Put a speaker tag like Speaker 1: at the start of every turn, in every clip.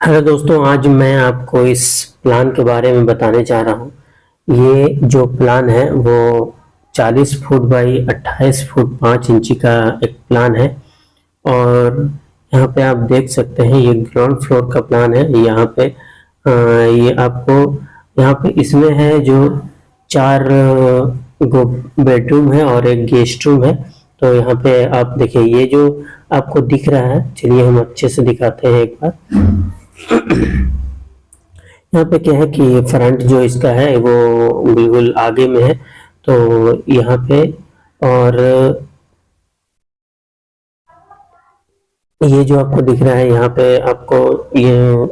Speaker 1: Hello दोस्तों, आज मैं आपको इस प्लान के बारे में बताने जा रहा हूँ। ये जो प्लान है वो 40 फुट बाई 28 फुट 5 इंची का एक प्लान है। और यहाँ पे आप देख सकते हैं ये ग्राउंड फ्लोर का प्लान है। यहाँ पे ये आपको यहाँ पे इसमें है जो 4 गो बेडरूम है और एक गेस्ट रूम है। तो यहाँ पे आप देखिए ये जो आपको दिख रहा है, चलिए हम अच्छे से दिखाते हैं एक बार। यहाँ पे क्या है कि फ्रंट जो इसका है वो बिल्कुल आगे में है। तो यहाँ पे और ये जो आपको दिख रहा है यहाँ पे आपको ये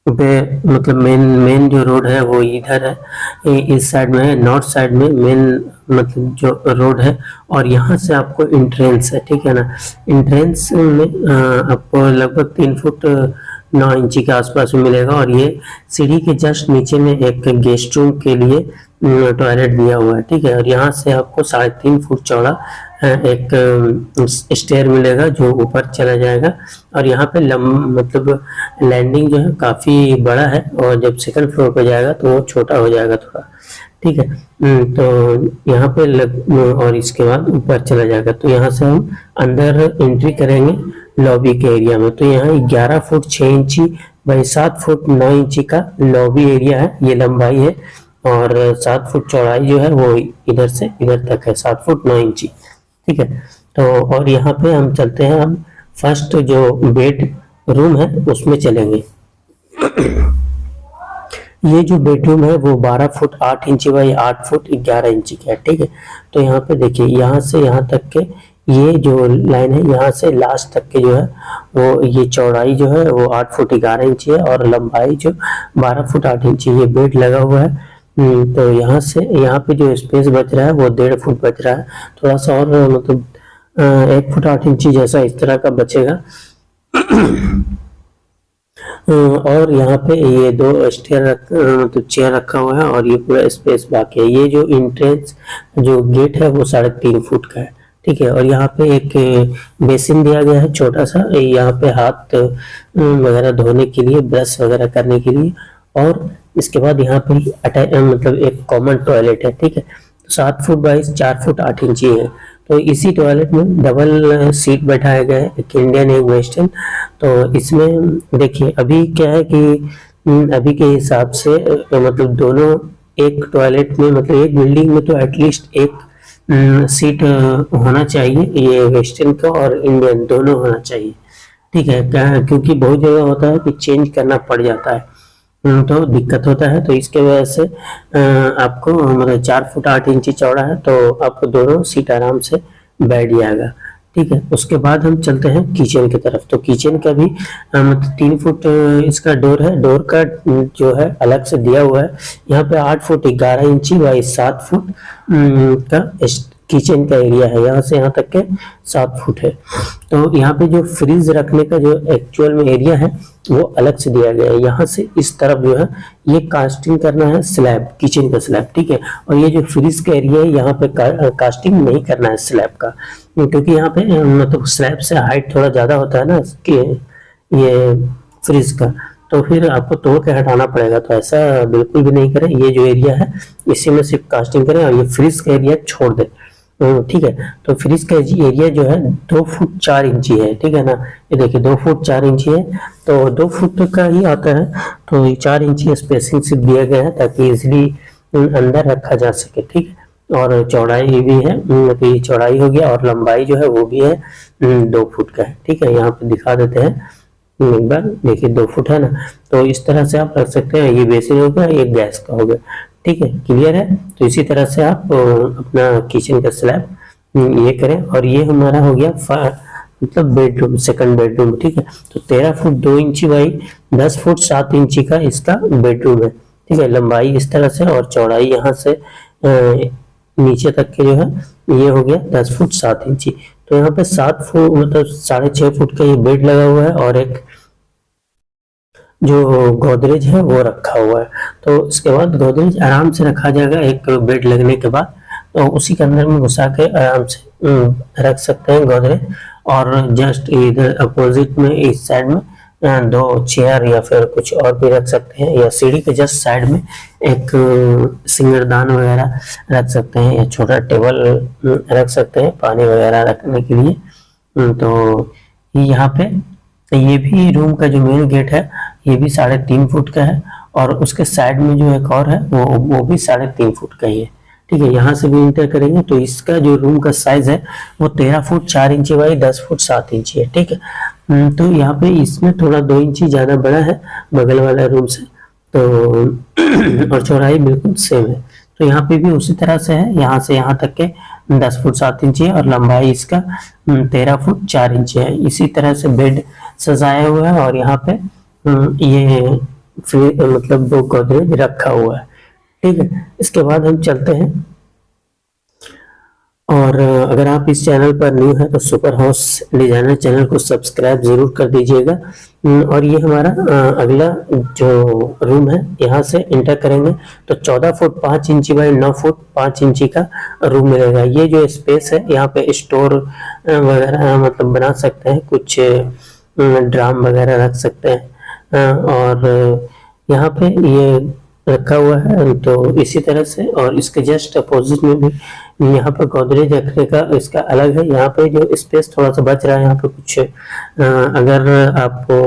Speaker 1: पे मतलब मेन मेन जो रोड है वो इधर है, इस साइड में है, नॉर्थ साइड में मेन मतलब जो रोड है। और यहाँ से आपको इंट्रेंस है, ठीक है ना। इंट्रेंस में आपको लगभग 3 फुट 9 इंची के आसपास में मिलेगा। और ये सीढ़ी के जस्ट नीचे में एक गेस्ट रूम के लिए टॉयलेट दिया हुआ है, ठीक है। और यहाँ से आपको 3.5 फुट चौड़ा एक स्टेयर मिलेगा जो ऊपर चला जाएगा। और यहाँ पे मतलब लैंडिंग जो है काफ़ी बड़ा है, और जब सेकंड फ्लोर पे जाएगा तो वो छोटा हो जाएगा थोड़ा, ठीक है। तो यहाँ पे और इसके बाद ऊपर चला जाएगा। तो यहाँ से हम अंदर एंट्री करेंगे लॉबी के एरिया में। तो यहाँ 11 फुट 6 इंची बाई 7 फुट 9 इंची का लॉबी एरिया है, ये लंबाई है। और 7 फुट चौड़ाई जो है वो इधर से इधर तक है, 7 फुट 9 इंची, ठीक है। तो और यहाँ पे हम चलते हैं, हम फर्स्ट जो बेड रूम है उसमें चलेंगे। ये जो बेडरूम है वो 12 फुट 8 इंची बाई 8 फुट 11 इंची का है, ठीक है। तो यहाँ पे देखिए यहाँ से यहाँ तक के ये जो लाइन है, यहाँ से लास्ट तक के जो है वो ये चौड़ाई जो है वो 8 फुट 11 इंची है, और लंबाई जो 12 फुट 8 इंची ये बेड लगा हुआ है। तो यहाँ से यहाँ पे जो स्पेस बच रहा है वो 1.5 फुट बच रहा है, थोड़ा सा और मतलब 1 फुट 8 इंची जैसा इस तरह का बचेगा। और यहाँ पे ये 2 स्टेयर मतलब चेयर रखा हुआ है, और ये पूरा स्पेस बाकी है। ये जो इंट्रेंस जो गेट है वो 3.5 फुट का है, ठीक है। और यहाँ पे एक बेसिन दिया गया है छोटा सा, यहाँ पे हाथ वगैरह धोने के लिए, ब्रश वगैरह करने के लिए। और इसके बाद यहाँ पे मतलब एक कॉमन टॉयलेट है, ठीक है। 7 फुट बाई 4 फुट 8 इंची है। तो इसी टॉयलेट में डबल सीट बैठाया गया है, एक इंडियन एक वेस्टर्न। तो इसमें देखिए अभी क्या है कि अभी के हिसाब से मतलब दोनों एक टॉयलेट में, मतलब एक बिल्डिंग में तो एटलीस्ट एक सीट होना चाहिए, ये वेस्टर्न का और इंडियन दोनों होना चाहिए, ठीक है। क्योंकि बहुत जगह होता है कि चेंज करना पड़ जाता है, तो दिक्कत होता है। तो इसके वजह से आपको मतलब 4 फुट 8 इंची चौड़ा है, तो आपको दोनों सीट आराम से बैठ जाएगा, ठीक है। उसके बाद हम चलते हैं किचन की तरफ। तो किचन का भी मतलब 3 फुट इसका डोर है, डोर का जो है अलग से दिया हुआ है। यहाँ पे 8 फुट 11 इंची बाई 7 फुट का किचन का एरिया है, यहाँ से यहाँ तक के 7 फुट है। तो यहाँ पे जो फ्रिज रखने का जो एक्चुअल में एरिया है वो अलग से दिया गया है। यहाँ से इस तरफ जो है ये कास्टिंग करना है स्लैब, किचन का स्लैब, ठीक है। और ये जो फ्रिज का एरिया है यहाँ पे कास्टिंग नहीं करना है स्लैब का, क्योंकि यहाँ पे मतलब स्लैब से हाइट थोड़ा ज्यादा होता है ना कि ये फ्रिज का, तो फिर आपको तोड़ के हटाना पड़ेगा। तो ऐसा बिल्कुल भी नहीं करें, ये जो एरिया है इसी में सिर्फ कास्टिंग करें, और ये फ्रिज का एरिया छोड़ दें, ठीक है। तो फ्रिज का एरिया जो है 2 फुट 4 इंची है, ठीक है ना। ये देखिए 2 फुट 4 इंची है, तो 2 फुट का ही आता है। तो ये 4 इंची स्पेसिंग से दिया गया है ताकि इजिली अंदर रखा जा सके, ठीक है। और चौड़ाई भी है, तो ये चौड़ाई हो गया, और लंबाई जो है वो भी है 2 फुट का है, ठीक है। यहाँ पे दिखा देते हैं एक बार, देखिए 2 फुट है ना। तो इस तरह से आप रख सकते हैं। ये बेसिन हो गया, ये गैस का हो गया, ठीक है, क्लियर है। तो इसी तरह से आप अपना किचन का स्लैब ये करें। और ये हमारा हो गया मतलब बेडरूम, सेकंड बेडरूम, ठीक है। तो 13 फुट 2 इंची बाई 10 फुट 7 इंची का इसका बेडरूम है, ठीक है। लंबाई इस तरह से, और चौड़ाई यहाँ से नीचे तक के जो है ये हो गया 10 फुट 7 इंची। तो यहाँ पे 7 फुट मतलब 6.5 फुट का ये बेड लगा हुआ है, और एक जो गोदरेज है वो रखा हुआ है। तो इसके बाद गोदरेज आराम से रखा जाएगा एक बेड लगने के बाद, तो उसी के अंदर में घुसा के आराम से रख सकते हैं गोदरेज। और जस्ट इधर अपोजिट में इस साइड में दो चेयर या फिर कुछ और भी रख सकते हैं, या सीढ़ी के जस्ट साइड में एक सिंगरदान वगैरह रख सकते हैं, या छोटा टेबल रख सकते हैं पानी वगैरह रखने के लिए। तो यहाँ पे ये भी रूम का जो मेन गेट है ये भी 3.5 फुट का है, और उसके साइड में जो एक और है वो भी 3.5 फुट का ही है। ठीक है, यहाँ से भी इंटर करेंगे तो इसका जो रूम का साइज है वो 13 फुट 4 इंची बाई 10 फुट 7 इंची है। ठीक है, तो यहाँ पे इसमें थोड़ा 2 इंची ज्यादा बड़ा है बगल वाला रूम से, तो और चौड़ाई बिल्कुल सेम है। तो यहाँ पे भी उसी तरह से है, यहाँ से यहाँ तक के 10 फुट 7 इंची है, और लंबाई इसका 13 फुट 4 इंची है। इसी तरह से बेड सजाया हुआ है, और यहाँ पे ये फिर मतलब 2 गोदरेज रखा हुआ है। ठीक है, इसके बाद हम चलते हैं, और अगर आप इस चैनल पर न्यू है तो सुपर हाउस डिजाइनर चैनल को सब्सक्राइब जरूर कर दीजिएगा। और ये हमारा अगला जो रूम है, यहाँ से इंटर करेंगे तो 14 फुट 5 इंची बाई 9 फुट 5 इंची का रूम मिलेगा। ये जो स्पेस है यहाँ पे स्टोर वगैरह मतलब बना सकते हैं, कुछ ड्राम वगैरह रख सकते हैं, और यहाँ पे ये रखा हुआ है। तो इसी तरह से, और इसके जस्ट अपोजिट में भी यहाँ पर गोदरेज रखने का इसका अलग है। यहाँ पे जो स्पेस थोड़ा सा बच रहा है, यहाँ पे कुछ अगर आपको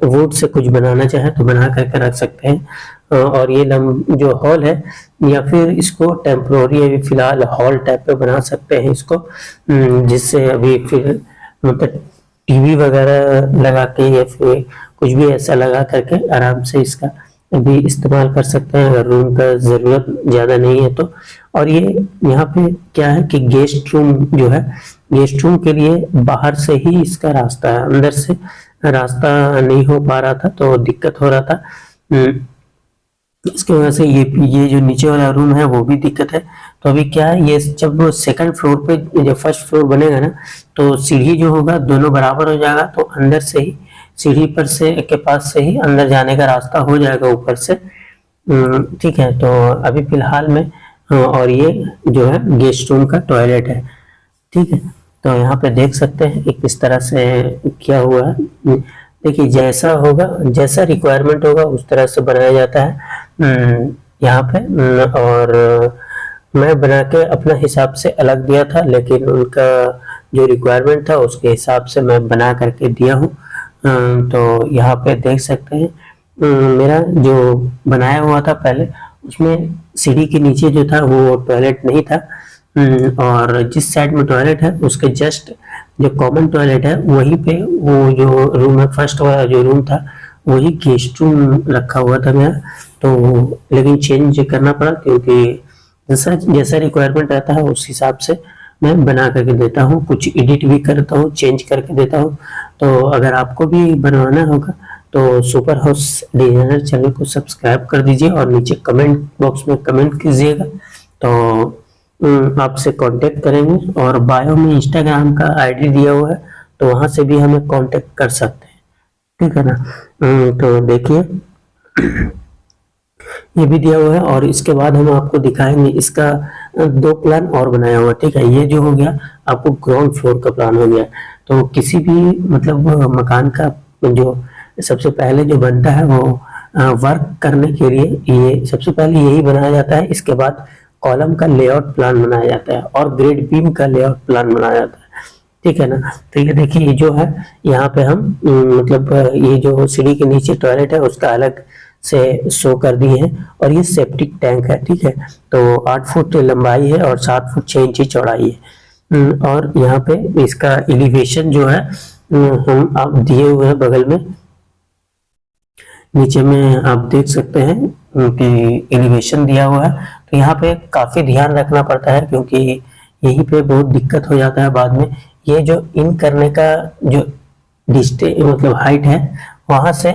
Speaker 1: वुड से कुछ बनाना चाहे तो बना करके रख सकते हैं। और ये जो हॉल है, या फिर इसको टेम्पोररी अभी फिलहाल हॉल टाइप पे बना सकते हैं इसको, जिससे अभी फिर मतलब टीवी वगैरह लगा के या फिर कुछ भी ऐसा लगा करके आराम से इसका भी इस्तेमाल कर सकते हैं अगर रूम का ज़रूरत ज़्यादा नहीं है तो। और ये यहाँ पे क्या है कि गेस्ट रूम जो है, गेस्ट रूम के लिए बाहर से ही इसका रास्ता है, अंदर से रास्ता नहीं हो पा रहा था तो दिक्कत हो रहा था। इसकी वजह से ये जो नीचे वाला रूम है वो भी दिक्कत है। तो अभी क्या है, ये जब सेकंड फ्लोर पे जब फर्स्ट फ्लोर बनेगा ना, तो सीढ़ी जो होगा दोनों बराबर हो जाएगा, तो अंदर से ही सीढ़ी पर से के पास से ही अंदर जाने का रास्ता हो जाएगा ऊपर से। ठीक है, तो अभी फिलहाल में और ये जो है गेस्ट रूम का टॉयलेट है। ठीक है, तो यहाँ पे देख सकते हैं कि किस तरह से किया हुआ है। देखिए जैसा होगा, जैसा रिक्वायरमेंट होगा उस तरह से बनाया जाता है यहाँ पे। और मैं बना के अपना हिसाब से अलग दिया था, लेकिन उनका जो रिक्वायरमेंट था उसके हिसाब से मैं बना करके दिया हूँ। तो यहाँ पे देख सकते हैं मेरा जो बनाया हुआ था पहले, उसमें सीढ़ी के नीचे जो था वो टॉयलेट नहीं था, और जिस साइड में टॉयलेट है उसके जस्ट जो कॉमन टॉयलेट है वहीं पे वो जो रूम है, फर्स्ट वाला जो रूम था वही गेस्ट रूम रखा हुआ था मेरा। तो लेकिन चेंज करना पड़ा, क्योंकि जैसा रिक्वायरमेंट रहता है उस हिसाब से मैं बना करके देता हूँ, कुछ एडिट भी करता हूँ, चेंज करके देता हूँ। तो अगर आपको भी बनवाना होगा तो सुपर हाउस डिजाइनर चैनल को सब्सक्राइब कर दीजिए, और नीचे कमेंट बॉक्स में कमेंट कीजिएगा तो आपसे कांटेक्ट करेंगे। और बायो में इंस्टाग्राम का आईडी दिया हुआ है, तो वहां से भी हमें कांटेक्ट कर सकते हैं। ठीक है ना, तो देखिए ये भी दिया हुआ है, और इसके बाद हम आपको दिखाएंगे इसका 2 प्लान और बनाया हुआ। ठीक है, ये जो हो गया आपको ग्राउंड फ्लोर का प्लान हो गया। तो किसी भी मतलब मकान का जो सबसे पहले जो बनता है वो वर्क करने के लिए ये सबसे पहले यही बनाया जाता है। इसके बाद कॉलम का लेआउट प्लान बनाया जाता है, और ग्रेड बीम का लेआउट प्लान बनाया जाता है। ठीक है ना, तो ये देखिए ये जो है यहाँ पे हम मतलब ये जो सीढ़ी के नीचे टॉयलेट है उसका अलग से शो कर दिए हैं, और ये सेप्टिक टैंक है। ठीक है, तो 8 फुट लंबाई है और 7 फुट 6 इंची चौड़ाई है। और यहाँ पे इसका एलिवेशन जो है हम आप दिए हुए हैं बगल में, नीचे में आप देख सकते हैं कि एलिवेशन दिया हुआ है। तो यहाँ पे काफी ध्यान रखना पड़ता है, क्योंकि यहीं पे बहुत दिक्कत हो जाता है बाद में। ये जो इन करने का जो डिस्टेंस मतलब हाइट है, वहां से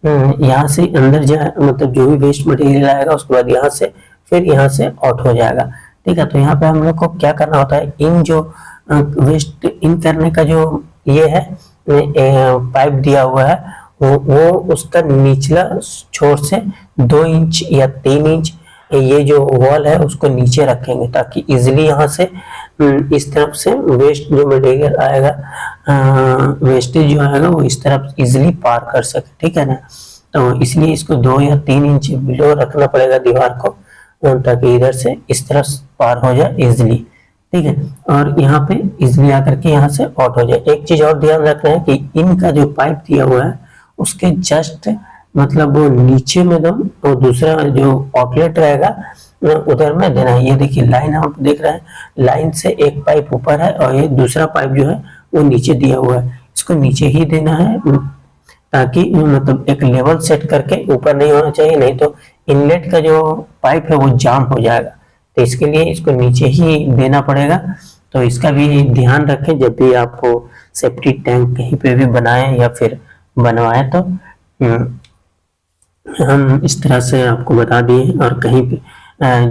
Speaker 1: यहाँ से अंदर जाए मतलब जो भी वेस्ट मटेरियल आएगा उसके बाद यहाँ से फिर यहाँ से आउट हो जाएगा। ठीक है, तो यहाँ पे हम लोग को क्या करना होता है, इन जो वेस्ट इन करने का जो ये है पाइप दिया हुआ है वो उसका निचला छोर से 2 इंच या 3 इंच ये जो वॉल है उसको नीचे रखेंगे ताकि इजिली यहाँ से इस तरफ से वेस्ट जो मटेरियल आएगा, वेस्टेज जो आएगा वो इस तरफ इजिली पार कर सके, ठीक है ना। तो इसलिए इसको 2 या 3 इंच बिलो रखना पड़ेगा दीवार को, ताकि इधर से इस तरफ पार हो जाए इजिली, ठीक है। और यहाँ पे इजिली आकर के यहाँ से आउट हो जाए। एक चीज और ध्यान रखना है कि इनका जो पाइप दिया हुआ है उसके जस्ट मतलब वो नीचे में दम, और दूसरा जो आउटलेट रहेगा उधर में देना है। ये देखिए लाइन आप देख रहे हैं, लाइन से एक पाइप ऊपर है और ये दूसरा पाइप जो है वो नीचे दिया हुआ है, इसको नीचे ही देना है ताकि मतलब एक लेवल सेट करके, ऊपर नहीं होना चाहिए, नहीं तो इनलेट का जो पाइप है वो जाम हो जाएगा। तो इसके लिए इसको नीचे ही देना पड़ेगा। तो इसका भी ध्यान रखें जब भी आप सेफ्टी टैंक कहीं पे भी बनाएं या फिर बनवाएं तो हम इस तरह से आपको बता दिए। और कहीं पे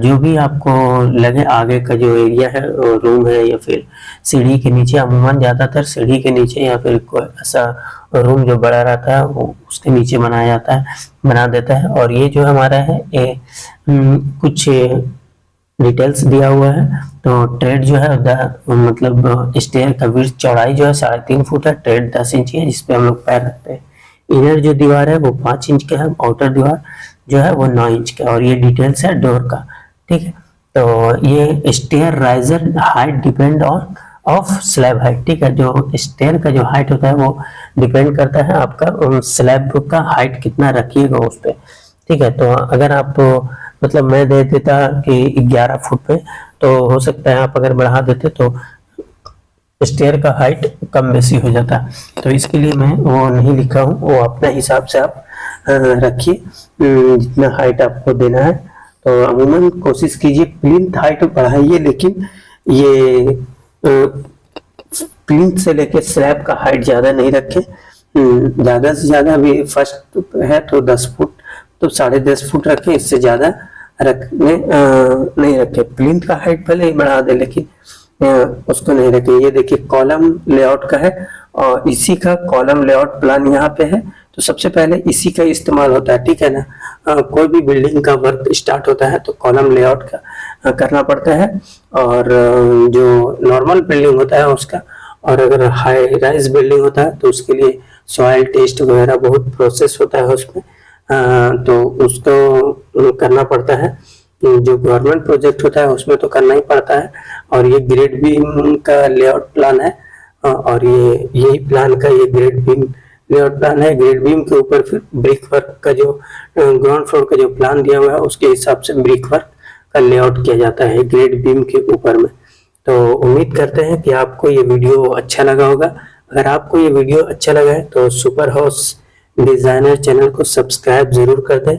Speaker 1: जो भी आपको लगे आगे का जो एरिया है रूम है या फिर सीढ़ी के नीचे, अमूमन ज़्यादातर सीढ़ी के नीचे या फिर कोई ऐसा रूम जो बड़ा रहता है वो उसके नीचे बनाया जाता है, बना देता है। और ये जो हमारा है ये कुछ डिटेल्स दिया हुआ है। तो ट्रेड जो है मतलब स्टेयर का विड्थ चौड़ाई जो है 3.5 फुट है, ट्रेड 10 इंच है जिसपे हम लोग पैर रखते हैं। इनर जो दीवार है वो 5 इंच का है, आउटर दीवार जो है वो 9 इंच का। और ये डिटेल्स है डोर का, ठीक है। तो ये stair riser height depend on of slab height, ठीक है। जो स्टेयर का जो हाइट होता है वो डिपेंड करता है आपका स्लैब का हाइट कितना रखिएगा उस पर, ठीक है। तो अगर आप मतलब मैं दे देता कि 11 फुट पे, तो हो सकता है आप अगर बढ़ा देते तो स्टेयर का हाइट कम बेसी हो जाता। तो इसके लिए मैं वो नहीं लिखा हूँ, वो अपने हिसाब से आप रखिए जितना हाइट आपको देना है। तो अमूमन कोशिश कीजिए प्लिंथ हाइट बढ़ाइए, लेकिन ये प्लिंथ से लेके स्लैब का हाइट ज्यादा नहीं रखें। ज्यादा से ज्यादा अभी फर्स्ट है तो 10 फुट तो 10.5 फुट रखें, इससे ज्यादा रखने नहीं रखे। प्लिंथ का हाइट भले ही बढ़ा दे लेकिन उसको नहीं रखे। ये देखिए कॉलम लेआउट का है और इसी का कॉलम लेआउट प्लान यहाँ पे है। तो सबसे पहले इसी का इस्तेमाल होता है, ठीक है ना। कोई भी बिल्डिंग का वर्क स्टार्ट होता है तो कॉलम लेआउट का करना पड़ता है, और जो नॉर्मल बिल्डिंग होता है उसका, और अगर हाई राइज बिल्डिंग होता है तो उसके लिए सॉइल टेस्ट वगैरह बहुत प्रोसेस होता है उसमें, तो उसको करना पड़ता है। जो गवर्नमेंट प्रोजेक्ट होता है उसमें तो करना ही पड़ता है। और ये ग्रेड बीम का लेआउट प्लान है, और ये यही प्लान का ये ग्रेड बीम लेआउट प्लान है। ग्रेड बीम के ऊपर फिर ब्रिक वर्क का जो ग्राउंड फ्लोर का जो प्लान दिया हुआ है उसके हिसाब से ब्रिक वर्क का लेआउट किया जाता है ग्रेड बीम के ऊपर में। तो उम्मीद करते हैं कि आपको ये वीडियो अच्छा लगा होगा। अगर आपको ये वीडियो अच्छा लगा है तो सुपर हाउस डिजाइनर चैनल को सब्सक्राइब जरूर कर दें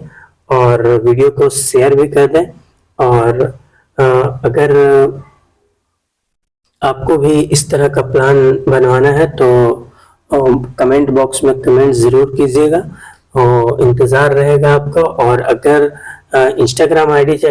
Speaker 1: और वीडियो को शेयर भी कर दें। और अगर आपको भी इस तरह का प्लान बनवाना है तो कमेंट बॉक्स में कमेंट जरूर कीजिएगा, और इंतज़ार रहेगा आपका। और अगर इंस्टाग्राम आईडी चाहिए